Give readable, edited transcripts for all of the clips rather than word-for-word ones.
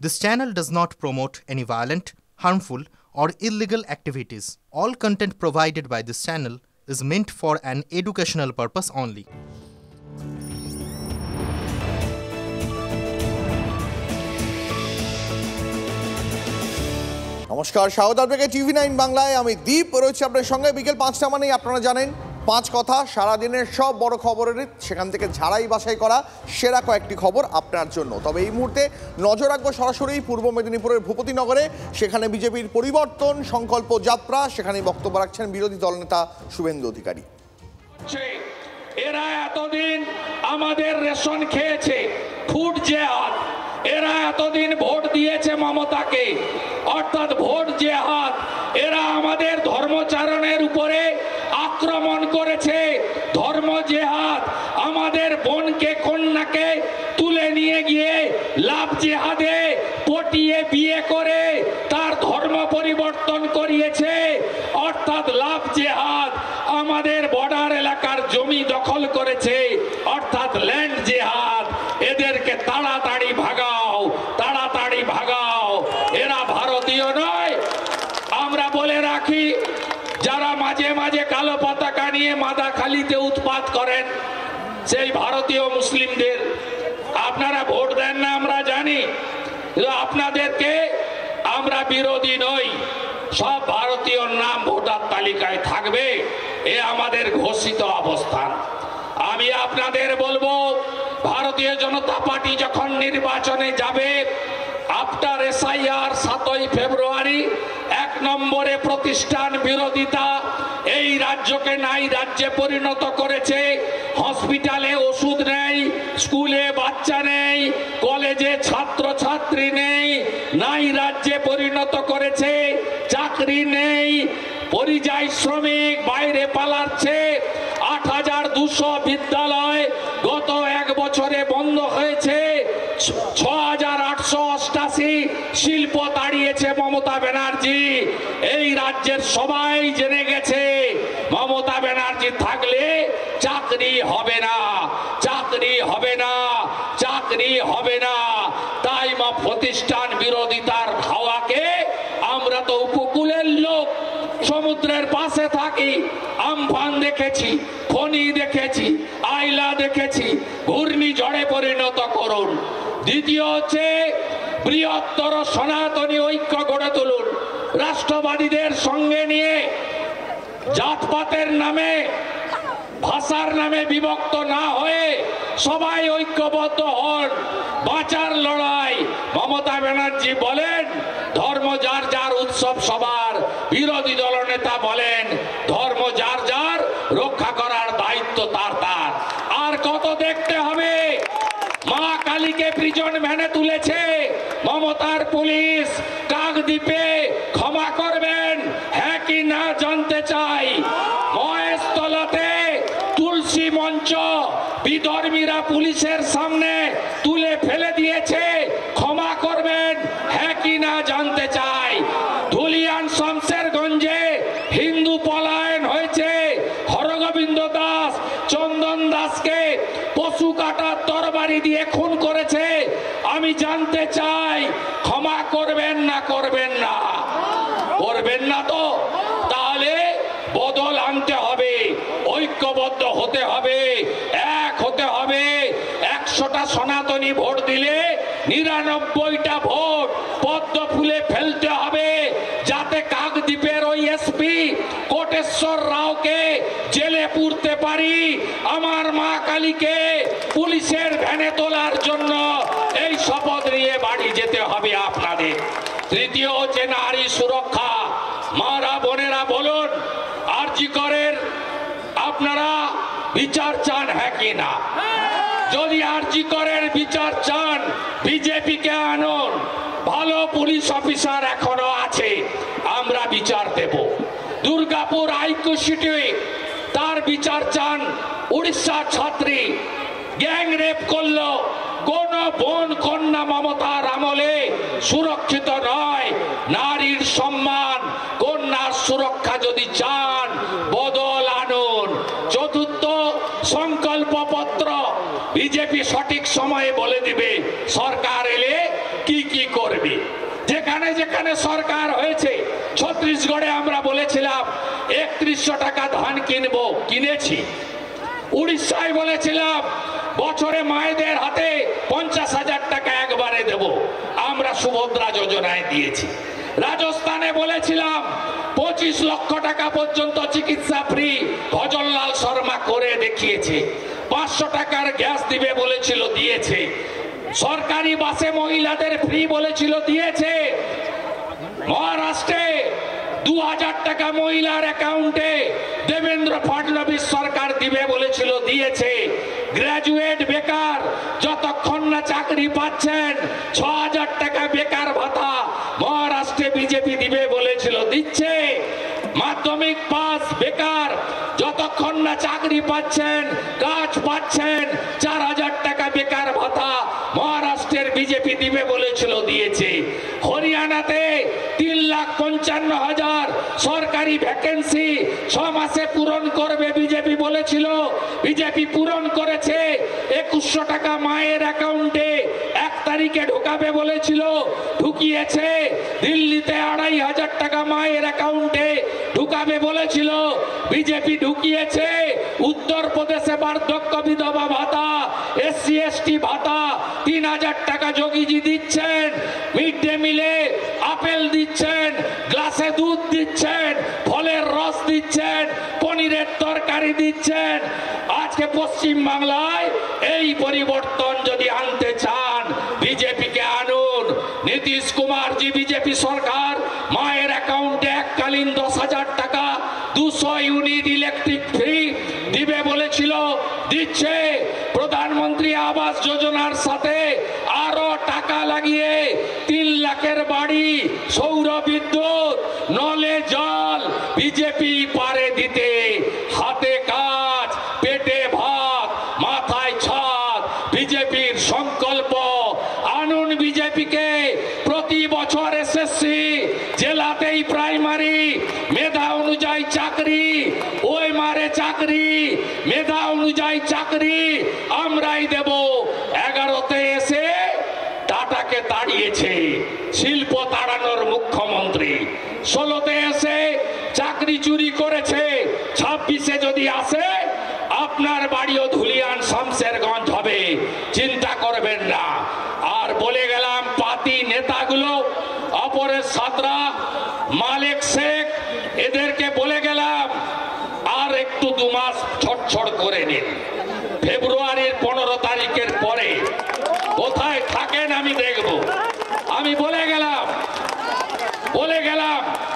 This channel does not promote any violent, harmful, or illegal activities. All content provided by this channel is meant for an educational purpose only. নমস্কার, স্বাগত আপনাকে TV9 বাংলায়। আমি দীপ রয়েছে আপনার সঙ্গে। বিকেল 5টা মানেই আপনারা জানেন 5 কথা, সারাদিনের সব বড় খবরের সেখান থেকে ঝাড়াই বাছাই করা সেরা কয়েকটি খবর আপনার জন্য। তবে এই মুহূর্তে নজর রাখবো সরাসরি পূর্ব মেদিনীপুরের ভূপতিনগরে। সেখানে বিজেপির পরিবর্তন সংকল্প যাত্রা, সেখানে বক্তব্য রাখছেন বিরোধী দলনেতা শুভেন্দু অধিকারী। এরা এতদিন আমাদের রেশন খেয়েছে, ফুড জেহাদ। এরা এতদিন ভোট দিয়েছে মমতাকে, অর্থাৎ ভোট জেহাদ। এরা আমাদের ধর্মচারণের উপরে আক্রমণ করেছে, ধর্ম জেহাদ। আমাদের বোনকে কন্যাকে তুলে নিয়ে গিয়ে লাভ জেহাদে পটিয়ে বিয়ে করে তার ধর্ম পরিবর্তন করিয়েছে, অর্থাৎ লাভ জেহাদ। আমাদের বর্ডার এলাকার জমি দখল করেছে, অর্থাৎ ল্যান্ড জেহাদ। এদেরকে তাড়াতাড়ি ভাগাও, তাড়াতাড়ি ভাগাও। এরা ভারতীয় নয়। আমরা বলে রাখি, যারা মাঝে মাঝে কালো পতাকা নিয়ে মাদাখালীতে উৎপাত করেন, সেই ভারতীয় মুসলিমদের আপনারা ভোট দেন না, আমরা জানি। আপনাদেরকে আমরা বিরোধী নই, সব ভারতীয় নাম ভোটার তালিকায় থাকবে, এ আমাদের ঘোষিত অবস্থান। আমি আপনাদের বলবো, ভারতীয় জনতা পার্টি যখন নির্বাচনে যাবে, আফটার SIR 7ই ফেব্রুয়ারি 1 নম্বরে প্রতিষ্ঠান বিরোধিতা এই রাজ্যকে নাই রাজ্যে পরিণত করেছে। হসপিটালে ওষুধ নেই, স্কুলে বাচ্চা নেই, কলেজে ছাত্র ছাত্রী নেই, নাই রাজ্যে পরিণত করেছে। চাকরি নেই, পরিযায়ী শ্রমিক বাইরে পালাচ্ছে। 8200 বিদ্যালয় গত 1 বছরে বন্ধ হয়েছে। 6888 শিল্প তাড়িয়েছে মমতা ব্যানার্জি। এই রাজ্যের সবাই জেনে গেছে, মমতা ব্যানার্জি থাকলে চাকরি হবে না, চাকরি হবে না, চাকরি হবে না। তাই প্রতিষ্ঠান বিরোধিতার হাওয়াকে, আমরা তো উপকূলের লোক, সমুদ্রের পাশে থাকি, আমফান দেখেছি, ফণী দেখেছি, আইলা দেখেছি, ঘূর্ণিঝড়ে পরিণত করুন। দ্বিতীয় হচ্ছে, বৃহত্তর সনাতনী ঐক্য গড়ে তুলুন। রাষ্ট্রবাদীদের সঙ্গে নিয়ে জাতপাতের নামে, ভাষার নামে বিভক্ত না হয়ে সবাই ঐক্যবদ্ধ হন। বাঁচার লড়াই। মমতা ব্যানার্জি বলেন ধর্ম যার যার, উৎসব সবার। বিরোধী দলনেতা বলেন ধর্ম যার যার, রক্ষা করার দায়িত্ব তার তার। আর কত দেখতে হবে? মা কালীকে প্রিজন ভ্যানে তুলেছে মমতার পুলিশ। কাকদ্বীপে ক্ষমা করবেন, হ্যাঁ কি না জানতে চাই। মহেশতলাতে তুলসী মঞ্চ বিধর্মীরা পুলিশের সামনে তুলে ফেলে দিয়েছে, ক্ষমা করবেন, হ্যাঁ কি না জানতে চাই। ধুলিয়ান শমশেরগঞ্জে হিন্দু পলায়ন হয়েছে। হরগোবিন্দ দাস, চন্দন দাসকে পশু কাটার তরবারি দিয়ে খুন করেছে। আমি জানতে চাই, ক্ষমা করবেন না করবেন না? করবেন না তো? তাহলে বদল আনতে হবে, ঐক্যবদ্ধ হতে হবে, এক হতে হবে। 100টা সনাতনী ভোট দিলে 99টা ভোট পদ্ম ফুলে ফেলতে হবে, যাতে কাকদ্বীপের ওই SP কোটেশ্বর রাওকে জেলে পুরতে পারি। আমার মা কালীকে পুলিশের ভ্যানে তোলার জন্য এই শপথ নিয়ে বাড়ি যেতে হবে আপনাদের। তৃতীয় হচ্ছে নারী সুরক্ষা। মারা বোনেরা বলুন, আরজি করের আপনারা বিচার চান, হ্যাঁ কি না? যদি আরজি করের বিচার চান, বিজেপিকে আনুন। ভালো পুলিশ অফিসার এখনো আছে, আমরা বিচার দেব। দুর্গাপুর আইকিউ সিটি, তার বিচার চান। উড়িষ্যা ছাত্রী গ্যাং রেপ করলো, কোন বোন কন্যা মমতার আমলে সুরক্ষিত নয়। নারীর সম্মান, কন্যার সুরক্ষা যদি চান, বদল আনুন। চতুর্থ, সংকল্প পত্র। বিজেপি সঠিক সময়ে বলে দিবে সরকার এলে কি কি করবে। যেখানে যেখানে সরকার হয়েছে, ছত্তিশগড়ে আমরা বলেছিলাম 3100 টাকা ধান কিনবো, কিনেছি। উড়িষ্যায় বলেছিলাম বছরে মায়েদের হাতে 50,000 টাকা একবারে দেব, আমরা সুভদ্রা যোজনায় দিয়েছি। রাজস্থানে বলেছিলাম 25 লক্ষ টাকা পর্যন্ত চিকিৎসা ফ্রি, ভজনলাল শর্মা করে দেখিয়েছে। 500 টাকার গ্যাস দিবে বলেছিল, দিয়েছে। সরকারি বাসে মহিলাদের ফ্রি বলেছিল, দিয়েছে। মহারাষ্ট্রে 2000 টাকা মহিলার অ্যাকাউন্টে দেবেন্দ্র ফডনবিস সরকার দিবে বলেছিল, দিয়েছে। গ্রাজুয়েট বেকার যতক্ষণ না চাকরি পাচ্ছেন 6000 টাকা বেকার ভাতা মহারাষ্ট্রে বিজেপি দিবে বলেছিল, দিচ্ছে। মাধ্যমিক পাস বেকার যতক্ষণ না চাকরি পাচ্ছেন, কাজ পাচ্ছেন, 4000 টাকা বেকার ভাতা মহারাষ্ট্রের বিজেপি দিবে বলেছিল, দিয়েছে। হরিয়ানাতে 3,55,000 সরকারি ভ্যাকেন্সি 6 মাসে পূরণ করবে বিজেপি বলেছিল, বিজেপি পূরণ করেছে। 2100 টাকা মায়ের অ্যাকাউন্টে 1 তারিখে ঢোকাবে বলেছিল, ঢুকিয়েছে। দিল্লিতে 2,500 টাকা মায়ের অ্যাকাউন্টে ঢুকাবে বলেছিল, বিজেপি ঢুকিয়েছে। উত্তরপ্রদেশে বার্ধক্য বিধবা ভাতা, SC ST ভাতা 3,000 টাকা যোগীজি দিচ্ছেন। মিড ডে মিলে আপেল দিচ্ছেন, গ্লাসে দুধ দিচ্ছেন, ফলের রস দিচ্ছেন, পনিরের তরকারি দিচ্ছেন। আজকে পশ্চিম বাংলায় এই পরিবর্তন যদি আনতে চান, বিজেপিকে আনুন। নীতিশ কুমার জি বিজেপি সরকার মায়ের অ্যাকাউন্টে এককালীন 10,000 টাকা 200 ইউনিট ইলেকট্রিক ফ্রি দিবে বলেছিল, দিচ্ছে। প্রধানমন্ত্রী আবাস যোজনার সাথে আরো টাকা লাগিয়ে 3 লাখের বাড়ি, সৌর বিদ্যুৎ, নলে জল বিজেপি পারে দিতে। হাতে কাজ, পেটে ভাত, মাথায় ছাদ, বিজেপির সংকল্প। আনুন বিজেপিকে। প্রতি বছর SSC, জেলাতেই প্রাইমারি, মেধা অনুযায়ী চাকরি, ওই মারে চাকরি, মেধা অনুযায়ী চাকরি আমরাই দেব। 11তে এসে টাটাকে তাড়িয়েছে, শিল্প তাড়ানোর মুখ্যমন্ত্রী। 16তে এসে চাকরি চুরি করেছে, 26-এ যদি আসে আপনার বাড়িও ধুলিয়ান শামশেরগঞ্জ হবে, চিন্তা করবেন না। আর বলে গেলাম পাতি নেতাগুলো, অপরেশ সাঁতরা, মালেক শেখ, এদেরকে বলে গেলাম আর একটু 2 মাস ছটছট করে নিন। ফেব্রুয়ারির 15 তারিখের পরে কোথায় থাকেন আমি দেখব। আমি বলে গেলাম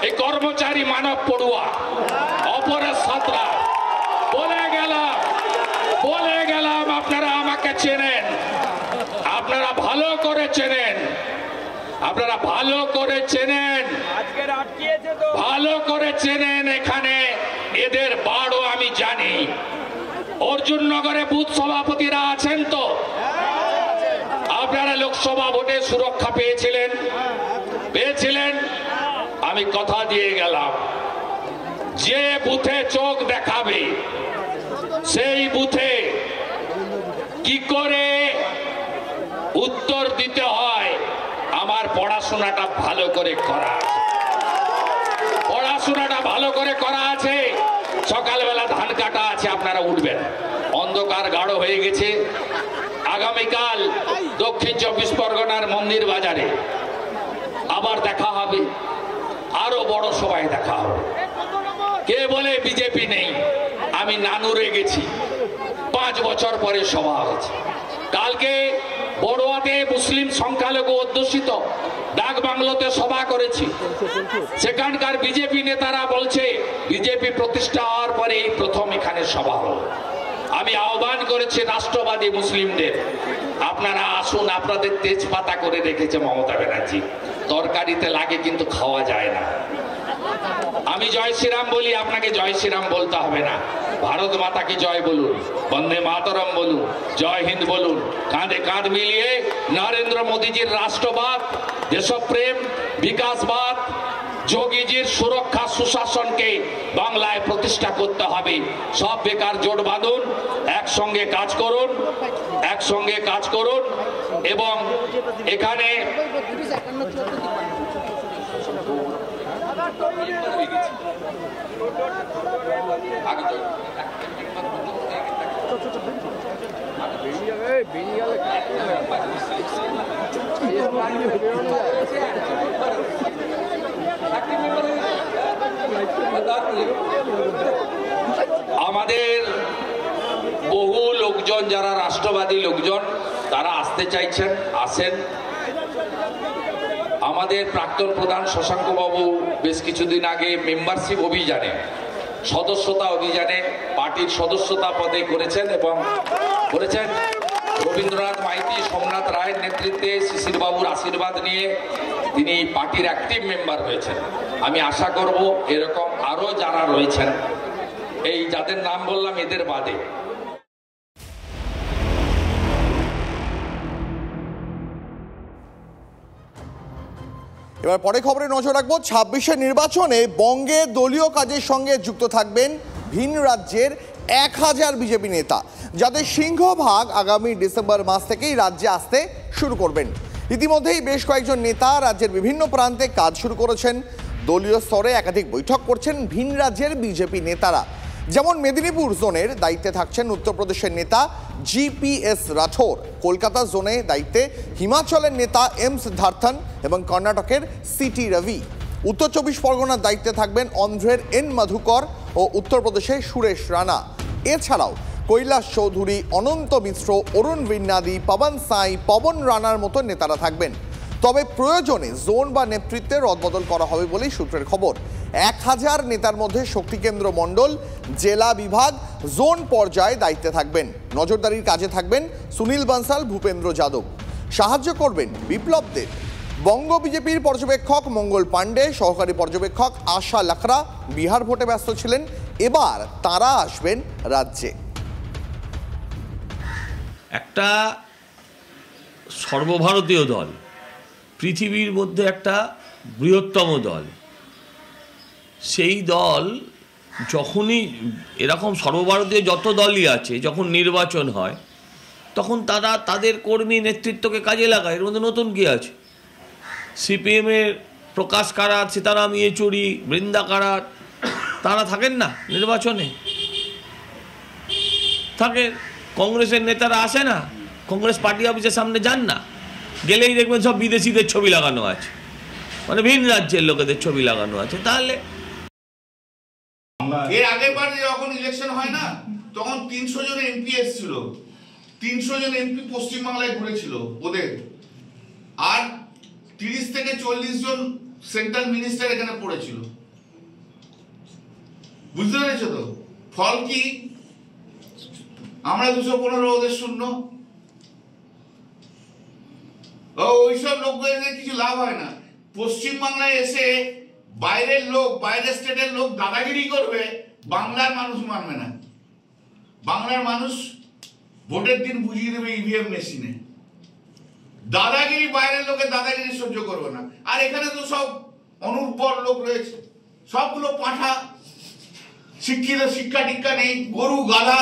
এই কর্মচারী মানব পড়ুয়া অপরেশ সাঁতরা, বলে গেলাম আপনারা আমাকে চেনেন, আপনারা ভালো করে চেনেন, এখানে এদের বাড়ও আমি জানি। অর্জুননগরে বুথ সভাপতিরা আছেন তো? আপনারা লোকসভা ভোটে সুরক্ষা পেয়েছিলেন? আমি কথা দিয়ে গেলাম, যে বুথে চোখ দেখাবে সেই বুথে কি করে উত্তর দিতে হয়। আমার পড়াশোনাটা ভালো করে করা আছে, সকালবেলা ধান কাটা আছে, আপনারা উঠবেন। অন্ধকার গাঢ় হয়ে গেছে। আগামীকাল দক্ষিণ 24 পরগনার মন্দির বাজারে আবার দেখা হবে, আরো বড় সভায় দেখা হবে। কে বলে বিজেপি নেই? আমি নানুরে গেছি, 5 বছর পরে সভা হয়েছে। কালকে বড়ুয়াতে মুসলিম সংখ্যালঘু অধ্যুষিত ডাক বাংলোতে সভা করেছি। সেখানকার বিজেপি নেতারা বলছে বিজেপি প্রতিষ্ঠা হওয়ার পরে এই প্রথম এখানে সভা হলো। আমি আহ্বান করেছি রাষ্ট্রবাদী মুসলিমদের, আপনারা আসুন। আপনাদের তেজপাতা করে রেখেছে মমতা ব্যানার্জি, তরকারিতে লাগে কিন্তু খাওয়া যায় না। আমি জয় শ্রীরাম বলি, আপনাকে জয় শ্রীরাম বলতে হবে না। ভারত মাতা কি জয় বলুন, বন্দে মাতরম বলুন, জয় হিন্দ বলুন। কাঁধে কাঁধ মিলিয়ে নরেন্দ্র মোদীজির রাষ্ট্রবাদ, দেশপ্রেম, বিকাশবাদ, যোগীজির সুরক্ষা সুশাসনকে বাংলায় প্রতিষ্ঠা করতে হবে। সব বেকার জোট বাঁধুন, একসঙ্গে কাজ করুন। এবং এখানে আমাদের বহু লোকজন যারা রাষ্ট্রবাদী লোকজন তারা আসতে চাইছেন, আসেন। আমাদের প্রাক্তন প্রধান শশাঙ্ক বাবু বেশ কিছুদিন আগে মেম্বারশিপ অভিযানে, সদস্যতা অভিযানে পার্টির সদস্যতা পদে করেছেন এবং করেছেন রবীন্দ্রনাথ মাইতি, সোমনাথ রায়ের নেতৃত্বে শিশির বাবুর আশীর্বাদ নিয়ে তিনি পার্টির অ্যাক্টিভ মেম্বার হয়েছেন। আমি আশা করব এরকম আরো যারা রয়েছেন, এই যাদের নাম বললাম এদের বাদে, এবার পরে খবরে নজর রাখবো। ২৬শে নির্বাচনে বঙ্গে দলীয় কাজের সঙ্গে যুক্ত থাকবেন ভিন রাজ্যের ১,০০০ বিজেপি নেতা, যাদের সিংহভাগ আগামী ডিসেম্বর মাস থেকেই রাজ্যে আসতে শুরু করবেন। ইতিমধ্যেই বেশ কয়েকজন নেতা রাজ্যের বিভিন্ন প্রান্তে কাজ শুরু করেছেন। দলীয় স্তরে একাধিক বৈঠক করছেন ভিন রাজ্যের বিজেপি নেতারা। যেমন মেদিনীপুর জোনের দায়িত্বে থাকছেন উত্তরপ্রদেশের নেতা জিপিএস রাঠোর, কলকাতা জোনে দায়িত্বে হিমাচলের নেতা এম সিদ্ধার্থন এবং কর্ণাটকের সিটি রবি। উত্তর ২৪ পরগনার দায়িত্বে থাকবেন অন্ধ্রের এন মধুকর ও উত্তরপ্রদেশের সুরেশ রানা। এছাড়াও কৈলাস চৌধুরী, অনন্ত মিশ্র, অরুণ বিন্নাদি, পবন সাই, পবন রানার মতো নেতারা থাকবেন। তবে প্রয়োজনে জোন বা নেতৃত্বের রদবদল করা হবে বলেই সূত্রের খবর। ১,০০০ নেতার মধ্যে শক্তিকেন্দ্র মণ্ডল, জেলা বিভাগ, জোন পর্যায়ে দায়িত্বে থাকবেন। নজরদারির কাজে থাকবেন সুনীল বানসাল, ভূপেন্দ্র যাদব। সাহায্য করবেন বিপ্লবদের বঙ্গ বিজেপির পর্যবেক্ষক মঙ্গল পাণ্ডে, সহকারী পর্যবেক্ষক আশা লাখরা বিহার ভোটে ব্যস্ত ছিলেন। এবার তারা আসবেন রাজ্যে। একটা সর্বভারতীয় দল, পৃথিবীর মধ্যে একটা বৃহত্তম দল, সেই দল যখনই এরকম সর্বভারতীয় যত দলই আছে, যখন নির্বাচন হয় তখন তারা তাদের কর্মী নেতৃত্বকে কাজে লাগায়। এর মধ্যে নতুন কী আছে? সিপিএমের প্রকাশ কারাত, সীতারাম ইয়েচুরি, বৃন্দা কারাত, তারা থাকেন না নির্বাচনে? থাকে। কংগ্রেসের নেতারা আসে না, কংগ্রেস পার্টি অফিসের সামনে যান না, গেলেই দেখবেন সব বিদেশিদের ছবি লাগানো আছে, মানে ভিন রাজ্যের লোকেদের ছবি লাগানো আছে। তাহলে এর আগের বার যখন ইলেকশন হয় না, তখন ৩০০ জন এমপি এসেছিল, ৩০০ জন এমপি পশ্চিমবাংলায় ঘুরেছিল ওদের, আর ৩০ থেকে ৪০ জন সেন্ট্রাল মিনিস্টার এখানে পড়েছিল। বুঝতে পেরেছো তো? ফল কি? আমরা ২১৫ ওদের শূন্য। ওইসব লোকদের কিছু লাভ হয় না। পশ্চিমবাংলায় এসে বাইরের লোক, বাইরের স্টেটের লোক দাদাগিরি করবে, বাংলার মানুষ মানবে না। বাংলার মানুষ ভোটের দিন বুঝিয়ে দেবে ইভিএম মেশিনে। দাদাগিরি, বাইরের লোকের দাদাগিরি সহ্য করবে না। আর এখানে তো সব অনুর্বর লোক রয়েছে, সবগুলো পাঁঠা, শিক্ষিত, শিক্ষা টিক্ষা নেই, গরু গাধা।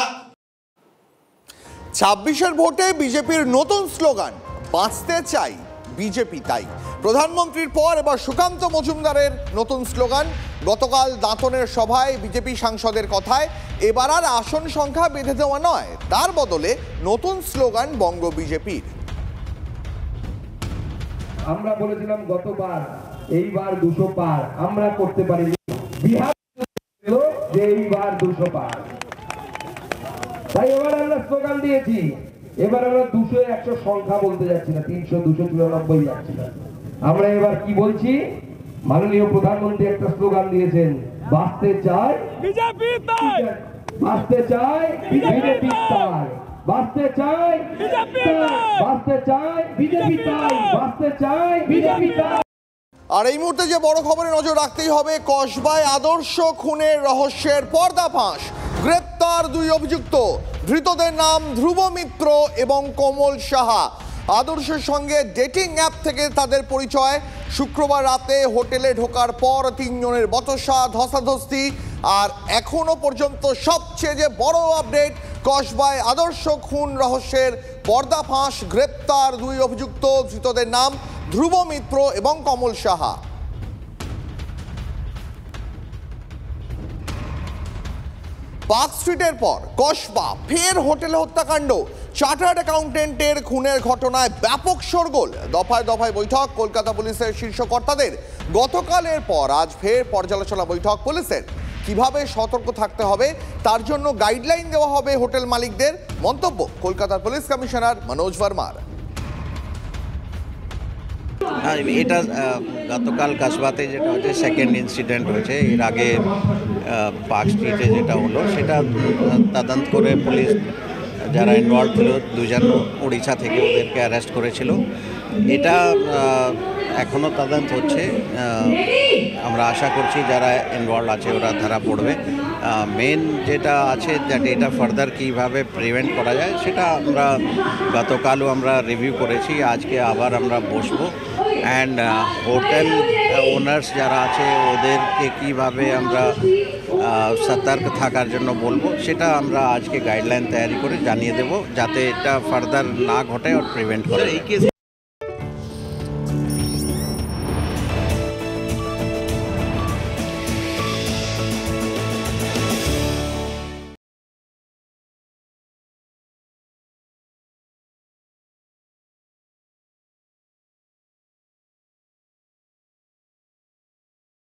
২৬এর ভোটে বিজেপির নতুন স্লোগান, বাঁচতে চাই বিজেপি তাই। প্রধানমন্ত্রীর পর এবার সুকান্ত মজুমদারের নতুন স্লোগান। গতকাল দাঁতনের সভায় বিজেপি সাংসদের কথায় এবার আর আসন সংখ্যা বেঁধে দেওয়া নয়, তার বদলে নতুন স্লোগান বঙ্গ বিজেপির। আমরা বলেছিলাম গতবার, এইবার ২০০ পার আমরা করতে পারিনি, বিহার যে এইবার ২০০ পার। তাই এবার আমরা স্লোগান দিয়েছি, এবার আমরা ২০০-১০০ সংখ্যা বলতে যাচ্ছি না, ৩০০, ২94 যাচ্ছি না। আমরা এবার কি বলছি? মাননীয় প্রধানমন্ত্রী একটা স্লোগান দিয়েছেন, বাঁচতে চাই বিজেপি তাই, বাঁচতে চাই বিজেপি তাই, বাঁচতে চাই বিজেপি তাই, বাঁচতে চাই বিজেপি তাই, বাঁচতে চাই বিজেপি তাই। আর এই মুহূর্তে যে বড় খবরে নজর রাখতেই হবে, কসবায় আদর্শ খুনের রহস্যের পর্দাফাঁস। গ্রেপ্তার ২ অভিযুক্ত, ধৃতদের নাম ধ্রুব মিত্র এবং কমল সাহা। আদর্শের সঙ্গে ডেটিং অ্যাপ থেকে তাদের পরিচয়। শুক্রবার রাতে হোটেলে ঢোকার পর ৩ জনের বচসা, ধস্তাধস্তি। আর এখনো পর্যন্ত সবচেয়ে যে বড় আপডেট, কসবায় আদর্শ খুন রহস্যের পর্দাফাঁস, গ্রেপ্তার 2 অভিযুক্ত। ধৃতদের নাম ধ্রুব মিত্র এবং কমল সাহা। পার্ক স্ট্রিটের পর কসবা ফের হোটেলে হত্যাকাণ্ড। চার্টার্ড অ্যাকাউন্টেন্টের খুনের ঘটনায় ব্যাপক শোরগোল। দফায় দফায় বৈঠক কলকাতা পুলিশের শীর্ষ কর্তাদের। গতকালের পর আজ ফের পর্যালোচনা বৈঠক পুলিশের। কিভাবে সতর্ক থাকতে হবে তার জন্য গাইডলাইন দেওয়া হবে হোটেল মালিকদের। মন্তব্য কলকাতার পুলিশ কমিশনার মনোজ ভার্মার। এটা গতকাল কাসবাতে যেটা হচ্ছে সেকেন্ড ইনসিডেন্ট হয়েছে। এর আগে পার্ক স্ট্রিটে যেটা হলো সেটা তদন্ত করে পুলিশ যারা ইনভলভ ছিল 2 জন উড়িষ্যা থেকে ওদেরকে অ্যারেস্ট করেছিল। এটা এখনও তদন্ত হচ্ছে। আমরা আশা করছি যারা ইনভলভ আছে ওরা ধরা পড়বে। মেন যেটা আছে দ্যাট এটা ফার্দার কীভাবে প্রিভেন্ট করা যায় সেটা আমরা গতকালও আমরা রিভিউ করেছি। আজকে আবার আমরা বসবো অ্যান্ড হোটেল ওনার্স যারা আছে ওদেরকে কিভাবে আমরা সতর্ক থাকার জন্য বলবো সেটা আমরা আজকে গাইডলাইন তৈরি করে জানিয়ে দেব যাতে এটা ফার্দার না ঘটে আর প্রিভেন্ট করে।